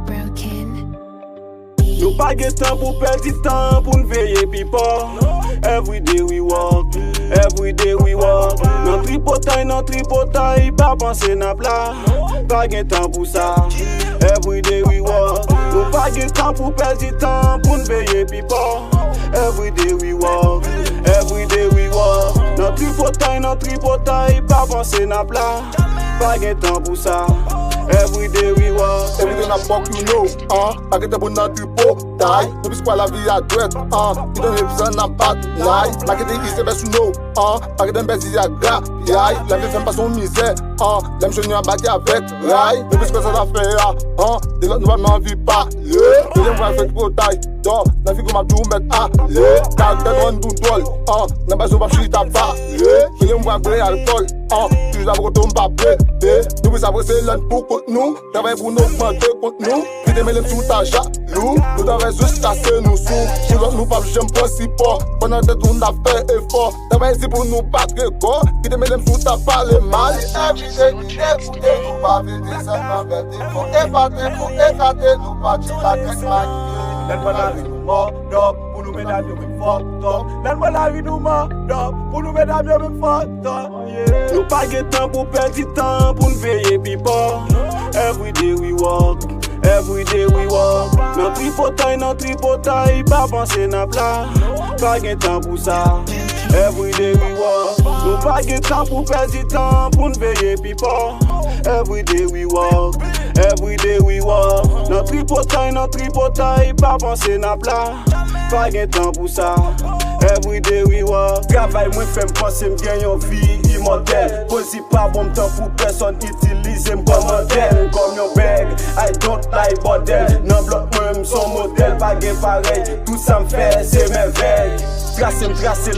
Broken. Nou pa gen tan pou perdi tan pou n'veye pipa. Every day we walk, every day we walk. Nan tripotay, pa panse nan pla. Pa gen tan pou sa, every day we walk. Nou pa gen tan pou perdi tan pou n'veye pipa. Every day we walk, every day we walk. Nan tripotay, pa panse nan pla. Pa gen tan pou sa. Every day we walk. Every day na fuck you know, pa get bon nan tripo, die. No bis kwa la vie a dwet, you don't represent na bad lie. Ma get is the best you know, pa get best a gra, yai. La vie fait pas son misère, l'aime je n'ai pas avec, right. No bis kwa ça fait, de l'autre nous va m'envie pas, le. De l'aime va faire trop taille, donc, la vie comme a tout mettre à, le. Car t'es dans une doule, n'a pas besoin de chier ta part, le. De l'aime va briller alcool, tu la vois tomber pas prêt, nous bis après c'est l'un pour nous, travaille pour nous augmenter contre nous, puis des mêlés tout à jaloux, nous travaillons juste casser nous sous, nous nous pas j'aime pas si fort, pendant que tout n'a fait effort, travaille ici pour nous battre corps, puis des mêlés tout à parler mal, everyday, écoutez nous pas vite, ça m'a fait des faux, épater nous pas de la tête maniée. Laisse-moi la vie nous mord up, pour nous mettre à mieux même fucked up. Laisse-moi la vie nous mord up, pour nous mettre à mieux même fucked up. Nous pas gen temps pour perdre du temps, pour nous veiller pipa. Every day we walk, every day we walk. Nan tripotay, pa panse nan pla. Pas gen temps pour ça. Every day we walk. Nous pas gen temps pour perdre du temps, pour nous veiller pipa. Every day we walk, every day we walk. Nan tripotay, pa panse nan pla. Pas gen temps pour ça. Every day we walk. Travail moi fait m'penser m'gagne une vie immortelle. Posi pas bon temps pour personne utilise m'kom modèle. Comme yon bag, I don't like bordel. Nan bloc moi m'son modèle, pas gen pareil. Tout ça m'fait c'est merveille. Tracer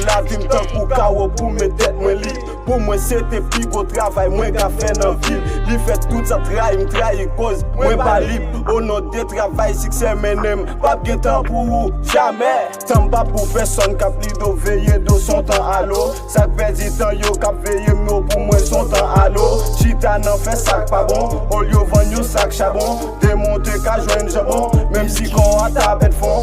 la vie m'tan pour kawo pour mes têtes moi lit. Pour moi c'était plus gros travail moi qu'a fait dans ville. Li fait tout ça trahi cause moi pas libre. Au nom de travail succès menem. Pas gen temps pour vous jamais. Temps pas pour personne qui pli do veiller do son temps à l'eau. Ça fait du temps yo qui veiller moi pour moi son temps à l'eau. Chita nan fait sac pas bon. Au lieu vendre yo sac charbon. Démonter qu'à joindre jambon. Même si qu'on a ta bête fond.